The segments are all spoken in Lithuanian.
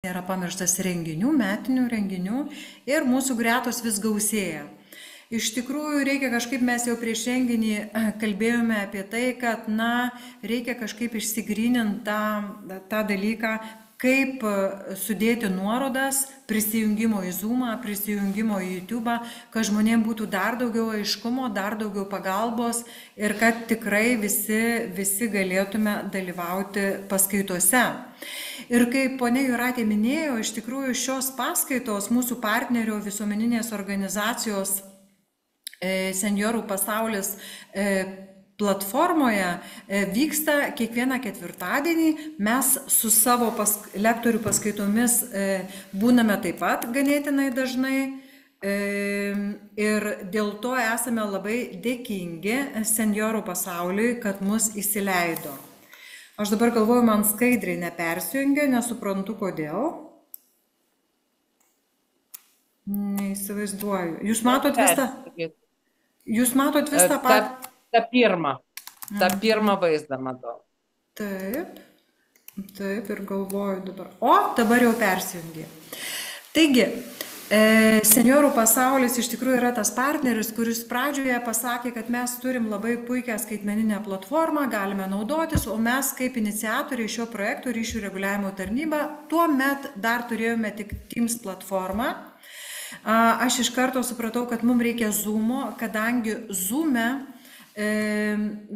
Nėra pamirštas renginių, metinių renginių ir mūsų gretos vis gausėja. Iš tikrųjų, reikia kažkaip, mes jau prieš renginį kalbėjome apie tai, kad, reikia kažkaip išsigryninti tą dalyką, kaip sudėti nuorodas prisijungimo į Zoomą, prisijungimo į YouTube, kad žmonėms būtų dar daugiau aiškumo, dar daugiau pagalbos ir kad tikrai visi galėtume dalyvauti paskaitose. Ir kaip ponia Jūratė minėjo, iš tikrųjų šios paskaitos mūsų partnerio visuomeninės organizacijos Senjorų pasaulis platformoje vyksta kiekvieną ketvirtadienį. Mes su savo lektorių paskaitomis būname taip pat ganėtinai dažnai ir dėl to esame labai dėkingi Senjorų pasauliui, kad mus įsileido. Aš dabar galvoju, man skaidriai nepersijungia, nesuprantu kodėl. Neįsivaizduoju. Jūs matot visą? Jūs matot visą patį? Ta pirmą vaizdą matau. Taip, ir galvoju dabar. O, dabar jau persijungi. Taigi, Senjorų pasaulis iš tikrųjų yra tas partneris, kuris pradžioje pasakė, kad mes turim labai puikią skaitmeninę platformą, galime naudotis, o mes kaip iniciatoriai šio projekto ryšių reguliavimo tarnyba tuomet dar turėjome tik Teams platformą. Aš iš karto supratau, kad mums reikia Zoom'o, kadangi Zoom'e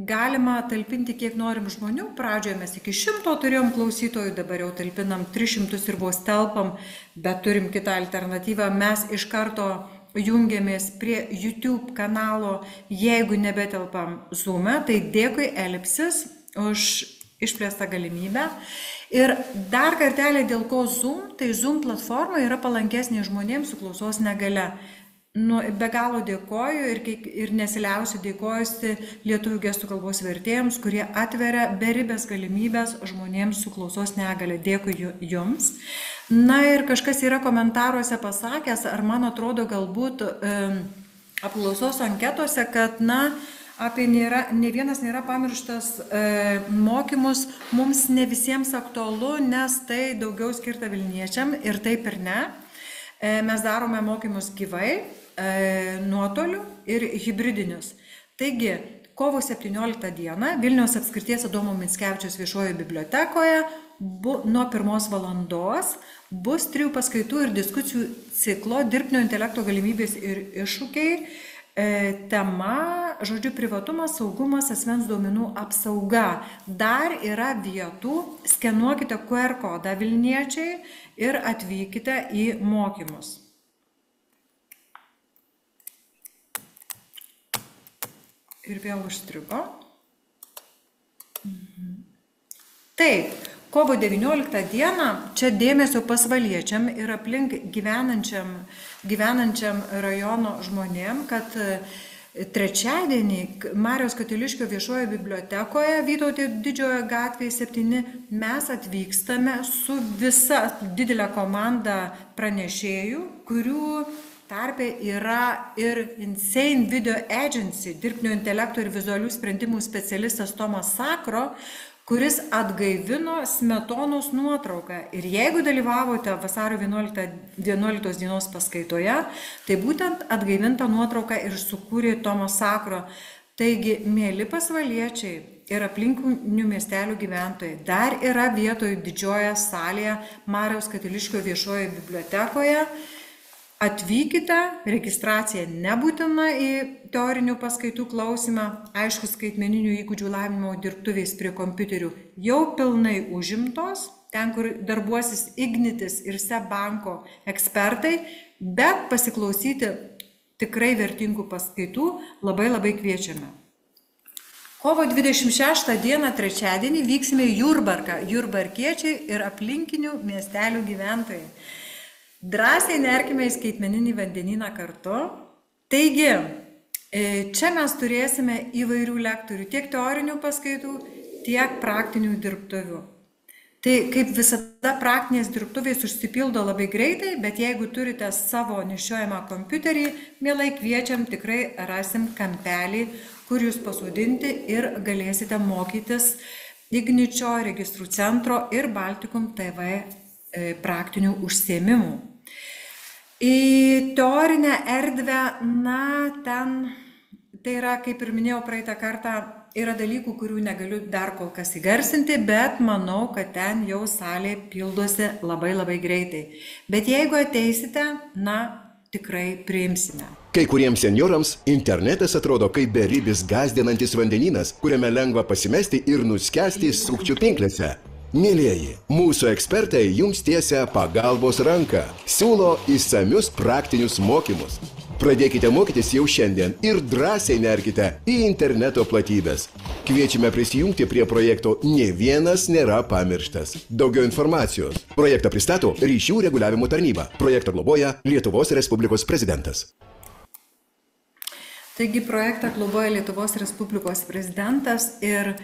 galima talpinti kiek norim žmonių. Pradžioje mes iki 100 turėjom klausytojų, dabar jau talpinam 300 ir vos telpam, bet turim kitą alternatyvą. Mes iš karto jungiamės prie YouTube kanalo, jeigu nebetelpam Zoom'e. Tai dėkui Elipsis už išplėstą galimybę. Ir dar kartelį dėl ko Zoom, tai Zoom platforma yra palankesnė žmonėms su klausos negale. Be galo dėkoju ir nesiliausiu dėkojusi lietuvių gestų kalbos vertėjams, kurie atveria beribės galimybės žmonėms su klausos negale. Dėkui jums. Ir kažkas yra komentaruose pasakęs, ar man atrodo galbūt apklausos anketose, kad apie ne vienas nėra pamirštas mokymus, mums ne visiems aktualu, nes tai daugiau skirta Vilniečiam ir taip ir ne. Mes darome mokymus gyvai, nuotoliu ir hibridinius. Taigi, kovo 17 dieną Vilniaus apskrities Adomo Mickevičiaus viešojoje bibliotekoje nuo 1 valandos bus 3 paskaitų ir diskusijų ciklo dirbtinio intelekto galimybės ir iššūkiai. Tema, žodžiu, privatumas, saugumas, asmens duomenų apsauga. Dar yra vietų, skenuokite QR kodą Vilniečiai ir atvykite į mokymus. Ir vėl užstrigo. Taip, kovo 19 dieną čia dėmesio pasvaliečiam ir aplink gyvenančiam rajono žmonėm, kad trečiadienį Mariaus Katiliškio viešoje bibliotekoje Vytauto Didžiojo gatvėje 7 mes atvykstame su visa didelė komanda pranešėjų, kurių tarpe yra ir Insane Video Agency, dirbtinio intelekto ir vizualių sprendimų specialistas Tomas Sakro, kuris atgaivino Smetonos nuotrauką. Ir jeigu dalyvavote vasario 11 dienos paskaitoje, tai būtent atgaivinta nuotrauka ir sukūrė Tomas Sakro. Taigi, mėly pasvaliečiai ir aplinkinių miestelių gyventojai, dar yra vietoj didžioje salėje Mariaus Katiliškio viešoje bibliotekoje. Atvykite, registracija nebūtina į teorinių paskaitų klausimą, aišku, skaitmeninių įgūdžių lavinimo dirbtuvės prie kompiuterių jau pilnai užimtos, ten, kur darbuosis Ignitis ir SEB banko ekspertai, bet pasiklausyti tikrai vertingų paskaitų labai kviečiame. Kovo 26 dieną, trečiadienį, vyksime į Jurbarką, jurbarkiečiai ir aplinkinių miestelių gyventojai. Drąsiai nerkime į skaitmeninį vandenyną kartu. Taigi, čia mes turėsime įvairių lektorių, tiek teorinių paskaitų, tiek praktinių dirbtuvių. Tai kaip visada praktinės dirbtuvės užsipildo labai greitai, bet jeigu turite savo nešiojamą kompiuterį, mielai kviečiam, tikrai rasim kampelį, kur jūs pasodinti ir galėsite mokytis Igničio registrų centro ir Baltikum TV praktinių užsiėmimų. Į teorinę erdvę, ten tai yra, kaip ir minėjau praeitą kartą, yra dalykų, kurių negaliu dar kol kas įgarsinti, bet manau, kad ten jau salė pildosi labai labai greitai. Bet jeigu ateisite, tikrai priimsime. Kai kuriems seniorams internetas atrodo kaip beribis gąsdinantis vandenynas, kuriame lengva pasimesti ir nuskęsti sukčių pinklėse. Mėlieji, mūsų ekspertai jums tiesia pagalbos ranką, siūlo išsamius praktinius mokymus. Pradėkite mokytis jau šiandien ir drąsiai nerkite į interneto platybės. Kviečiame prisijungti prie projekto Nė vienas nėra pamirštas. Daugiau informacijos. Projektą pristato Ryšių reguliavimo tarnyba. Projektą globoja Lietuvos Respublikos prezidentas. Taigi projektą globoja Lietuvos Respublikos prezidentas ir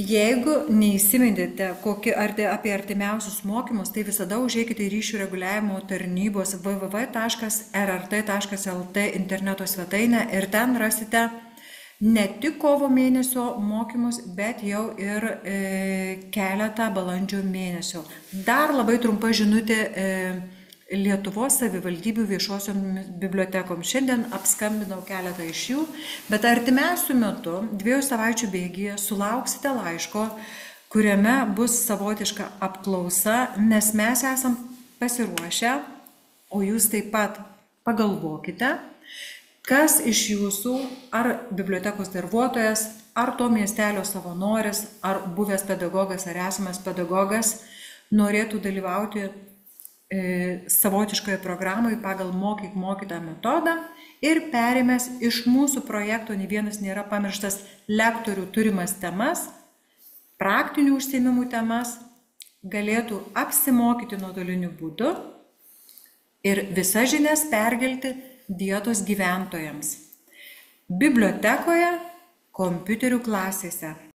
jeigu neįsiminėte apie artimiausius mokymus, tai visada užeikite į Ryšių reguliavimo tarnybos www.rrt.lt interneto svetainę ir ten rasite ne tik kovo mėnesio mokymus, bet jau ir keletą balandžio mėnesio. Dar labai trumpa žinutė Lietuvos savivaldybių viešosioms bibliotekoms. Šiandien apskambinau keletą iš jų, bet artimiausiu metu, 2 savaičių bėgyje, sulauksite laiško, kuriame bus savotiška apklausa, nes mes esam pasiruošę, o jūs taip pat pagalvokite, kas iš jūsų, ar bibliotekos darbuotojas, ar to miestelio savanoris, ar buvęs pedagogas, ar esamas pedagogas, norėtų dalyvauti savotiškoje programoje pagal mokyk mokytoją metodą ir perėmęs iš mūsų projekto Nė vienas nėra pamirštas lektorių turimas temas, praktinių užsiėmimų temas, galėtų apsimokyti nuotoliniu būdu ir visas žinias perkelti vietos gyventojams. Bibliotekoje, kompiuterių klasėse.